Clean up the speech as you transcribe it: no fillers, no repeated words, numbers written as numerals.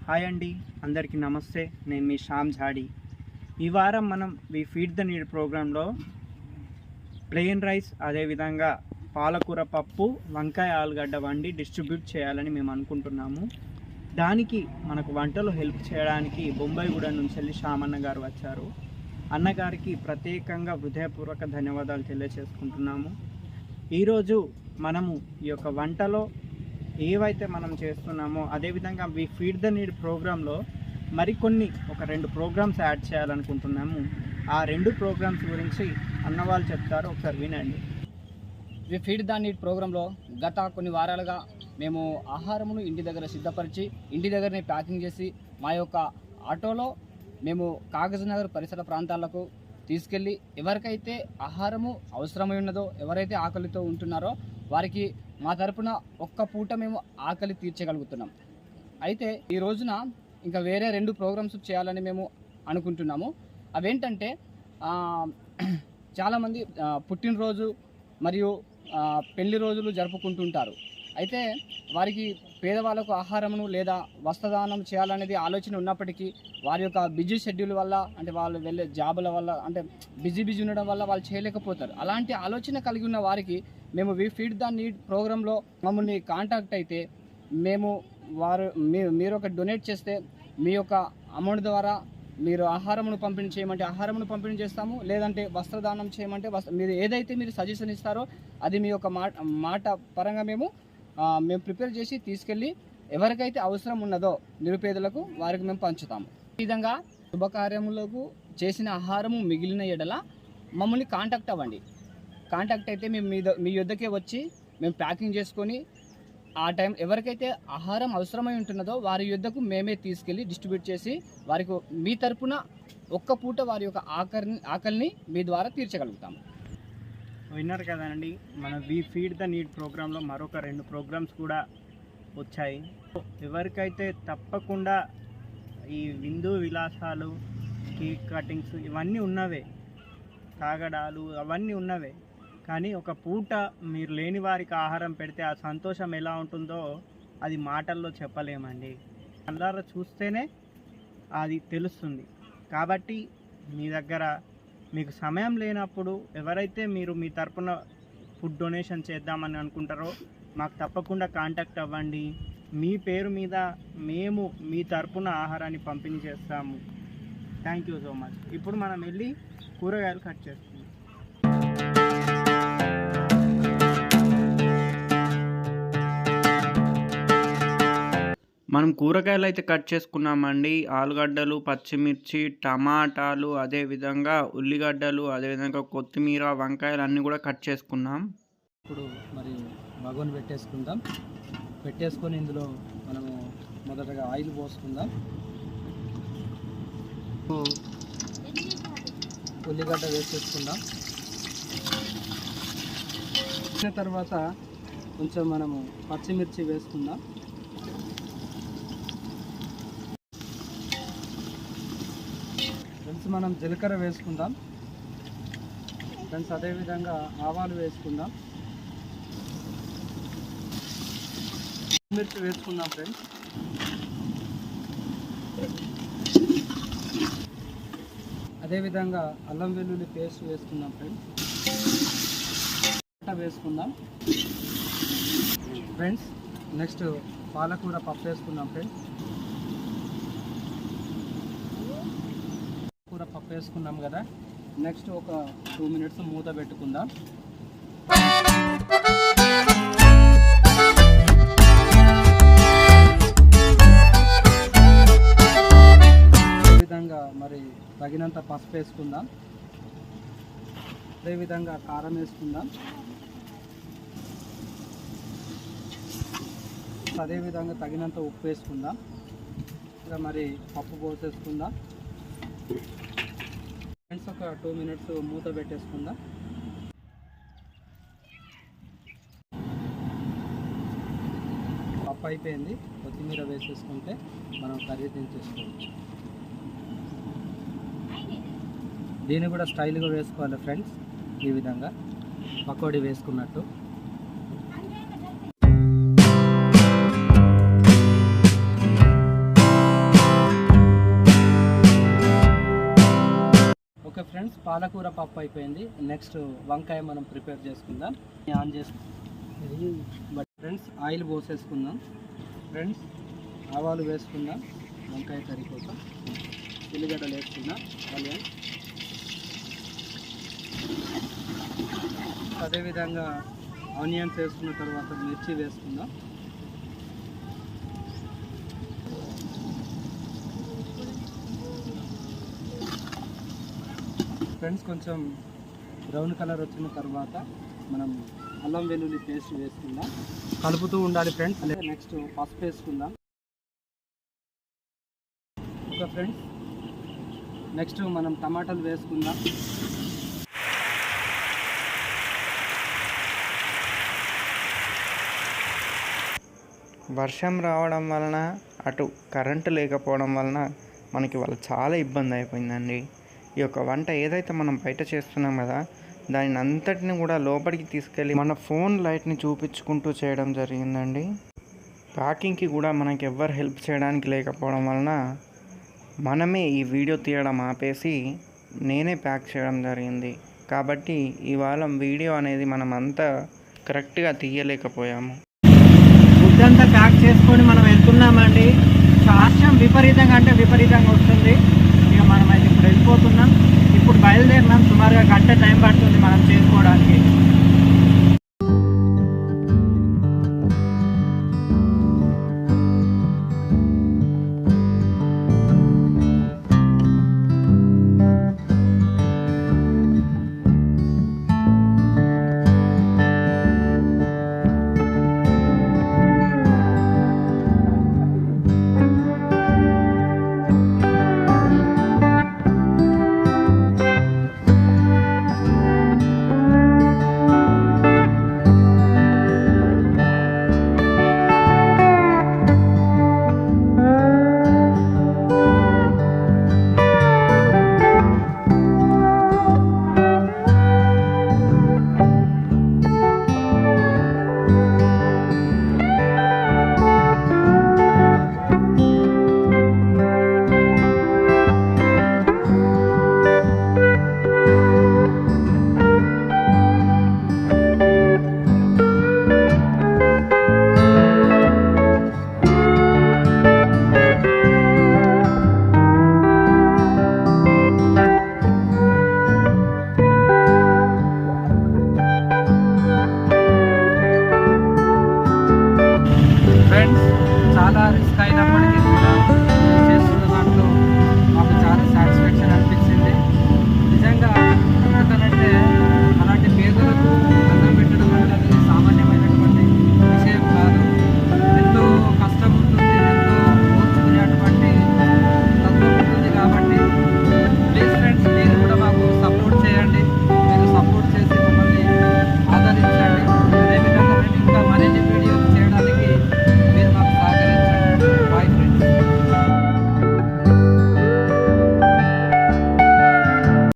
Hi అండి, అందరికీ నమస్తే. నేను మీ శ్యామ్ ఝాడి. ఈ వారం మనం వి ఫీడ్ ద నీడ్ ప్రోగ్రాంలో ప్లెయిన్ రైస్, అదేవిధంగా పాలకూర పప్పు, వంకాయ ఆలుగడ్డ వండి డిస్ట్రిబ్యూట్ చేయాలని మేము అనుకుంటున్నాము. దానికి మనకు వంటలు హెల్ప్ చేయడానికి బొంబాయిగూడ నుంచి వెళ్ళి శ్యామన్న గారు వచ్చారు. అన్నగారికి ప్రత్యేకంగా హృదయపూర్వక ధన్యవాదాలు తెలియజేసుకుంటున్నాము. ఈరోజు మనము ఈ యొక్క వంటలో ఏవైతే మనం చేస్తున్నామో అదేవిధంగా వి ఫీడ్ ద నీడ్ ప్రోగ్రాంలో మరికొన్ని ఒక 2 ప్రోగ్రామ్స్ యాడ్ చేయాలనుకుంటున్నాము. ఆ 2 ప్రోగ్రామ్స్ గురించి అన్నవాళ్ళు చెప్తారు, ఒకసారి వినండి. వి ఫీడ్ ద నీడ్ ప్రోగ్రాంలో గత కొన్ని వారాలుగా మేము ఆహారమును ఇంటి దగ్గర సిద్ధపరిచి ఇంటి దగ్గరనే ప్యాకింగ్ చేసి మా యొక్క ఆటోలో మేము కాగజ్ నగర్ పరిసర ప్రాంతాలకు తీసుకెళ్ళి ఎవరికైతే ఆహారము అవసరమై ఉన్నదో, ఎవరైతే ఆకలితో ఉంటున్నారో వారికి మా తరపున ఒక్క పూట మేము ఆకలి తీర్చగలుగుతున్నాం. అయితే ఈ రోజున ఇంకా వేరే 2 ప్రోగ్రామ్స్ చేయాలని మేము అనుకుంటున్నాము. అవేంటంటే చాలామంది పుట్టినరోజు మరియు పెళ్లి రోజులు జరుపుకుంటుంటారు. అయితే వారికి పేదవాళ్ళకు ఆహారమును లేదా వస్త్రదానం చేయాలనేది ఆలోచన ఉన్నప్పటికీ వారి యొక్క బిజీ షెడ్యూల్ వల్ల, అంటే వాళ్ళు వెళ్ళే జాబుల వల్ల, అంటే బిజీ ఉండడం వల్ల వాళ్ళు చేయలేకపోతారు. అలాంటి ఆలోచన కలిగి ఉన్న వారికి మేము వి ఫీడ్ ద నీడ్ ప్రోగ్రాంలో మమ్మల్ని కాంటాక్ట్ అయితే మేము మీరు ఒక డొనేట్ చేస్తే మీ యొక్క అమౌంట్ ద్వారా మీరు ఆహారమును పంపిణీ చేయమంటే ఆహారమును పంపిణీ చేస్తాము, లేదంటే వస్త్రదానం చేయమంటే మీరు ఏదైతే మీరు సజెషన్ ఇస్తారో అది మీ యొక్క మాట పరంగా మేము ప్రిపేర్ చేసి తీసుకెళ్ళి ఎవరికైతే అవసరం ఉన్నదో నిరుపేదలకు వారికి మేము పంచుతాము. ఈ విధంగా శుభకార్యములకు చేసిన ఆహారము మిగిలిన ఎడల మమ్మల్ని కాంటాక్ట్ అవ్వండి. కాంటాక్ట్ అయితే మేము మీ యొద్దకే వచ్చి మేము ప్యాకింగ్ చేసుకొని ఆ టైం ఎవరికైతే ఆహారం అవసరమై ఉంటున్నదో వారి యొద్దకు మేమే తీసుకెళ్ళి డిస్ట్రిబ్యూట్ చేసి వారికి మీ తరపున ఒక్క పూట వారి యొక్క ఆకలిని మీ ద్వారా తీర్చగలుగుతాము. విన్నారు కదండి, మన వి ఫీడ్ ద నీడ్ ప్రోగ్రాంలో మరొక 2 ప్రోగ్రామ్స్ కూడా వచ్చాయి. ఎవరికైతే తప్పకుండా ఈ విందు విలాసాలు, కేక్ కటింగ్స్ ఇవన్నీ ఉన్నవే, తాగడాలు అవన్నీ ఉన్నవే, కానీ ఒక పూట మీరు లేని వారికి ఆహారం పెడితే ఆ సంతోషం ఎలా ఉంటుందో అది మాటల్లో చెప్పలేమండి. అందరూ చూస్తేనే అది తెలుస్తుంది. కాబట్టి మీ దగ్గర మీకు సమయం లేనప్పుడు ఎవరైతే మీరు మీ తరపున ఫుడ్ డొనేషన్ చేద్దామని అనుకుంటారో మాకు తప్పకుండా కాంటాక్ట్ అవ్వండి. మీ పేరు మీద మేము మీ తరపున ఆహారాన్ని పంపిణీ చేస్తాము. Thank you so much. ఇప్పుడు మనం వెళ్ళి కూరగాయలు కట్ చేస్తాం. మనం కూరగాయలు అయితే కట్ చేసుకున్నామండి. ఆలుగడ్డలు, పచ్చిమిర్చి, టమాటాలు, అదేవిధంగా ఉల్లిగడ్డలు, అదేవిధంగా కొత్తిమీర, వంకాయలు అన్నీ కూడా కట్ చేసుకున్నాం. ఇప్పుడు మరి బగోన్ పెట్టేసుకొని ఇందులో మనము మొదటగా ఆయిల్ పోసుకుందాం. ఉల్లిగడ్డ వేసేసుకుందాం. తర్వాత కొంచెం మనము పచ్చిమిర్చి వేసుకుందాం. ఫ్రెండ్స్ మనం జీలకర్ర వేసుకుందాం. ఫ్రెండ్స్ అదేవిధంగా ఆవాలు వేసుకుందాం. మిర్చి వేసుకుందాం ఫ్రెండ్స్. అదేవిధంగా అల్లం వెల్లుల్లి పేస్ట్ వేసుకుందాం ఫ్రెండ్స్. వేసుకుందాం ఫ్రెండ్స్. నెక్స్ట్ పాలకూర పప్పు వేసుకుందాం ఫ్రెండ్స్. కూర పప్పు వేసుకున్నాం కదా, నెక్స్ట్ ఒక 2 minutes మూత పెట్టుకుందాం. అదేవిధంగా మరి తగినంత పసుపు వేసుకుందాం. అదేవిధంగా కారం వేసుకుందాం. అదేవిధంగా తగినంత ఉప్పు వేసుకుందాం. ఇంకా మరి పప్పు పోసేసుకుందాం ఫ్రెండ్స్. ఒక 2 minutes మూత పెట్టేసుకుందాం. పప్పు అయిపోయింది. కొత్తిమీర వేసేసుకుంటే మనం కర్రీ దించేసుకోవచ్చు. దీన్ని కూడా స్టైల్గా వేసుకోవాలి ఫ్రెండ్స్, ఈ విధంగా పకోడీ వేసుకున్నట్టు. ఫ్రెండ్స్, పాలకూర పప్పు అయిపోయింది. నెక్స్ట్ వంకాయ మనం ప్రిపేర్ చేసుకుందాం. ఆన్ చేసుకుందాం. Friends, oil పోసేసుకుందాం. ఫ్రెండ్స్, ఆవాలు వేసుకుందాం వంకాయ కర్రీ కోసం. ఉల్లిగడ్డలు వేసుకుందాం. ఆనియన్, అదేవిధంగా ఆనియన్స్ వేసుకున్న తర్వాత మిర్చి వేసుకుందాం. ఫ్రెండ్స్, కొంచెం బ్రౌన్ కలర్ వచ్చిన తర్వాత మనం అల్లం వెల్లుల్లి పేస్ట్ వేసుకుందాం. కలుపుతూ ఉండాలి ఫ్రెండ్స్. నెక్స్ట్ పసుపు వేసుకుందాం. ఓకే ఫ్రెండ్స్, నెక్స్ట్ మనం టమాటాలు వేసుకుందాం. వర్షం రావడం వలన అటు కరెంటు లేకపోవడం వలన మనకి వాళ్ళు చాలా ఇబ్బంది అయిపోయిందండి. ఈ యొక్క వంట ఏదైతే మనం బయట చేస్తున్నాం కదా, దాని అంతటిని కూడా లోపలికి తీసుకెళ్ళి మన ఫోన్ లైట్ని చూపించుకుంటూ చేయడం జరిగిందండి. ప్యాకింగ్కి కూడా మనకి ఎవ్వరు హెల్ప్ చేయడానికి లేకపోవడం వలన మనమే ఈ వీడియో తీయడం ఆపేసి నేనే ప్యాక్ చేయడం జరిగింది. కాబట్టి ఇవాళ వీడియో అనేది మనం అంతా కరెక్ట్గా తీయలేకపోయాము. ఫుడ్ అంతా ప్యాక్ చేసుకొని మనం వెళ్తున్నామండి. వర్షం విపరీతంగా అంటే విపరీతంగా వస్తుంది. ఇక మనం అయితే ఇప్పుడు వెళ్ళిపోతున్నాం. ఇప్పుడు బయలుదేరినాం. సుమారుగా గంట టైం పడుతుంది మనం చేసుకోవడానికి. ఫ్రెండ్స్, చాలా రిస్క్ అయినప్పటికీ కూడా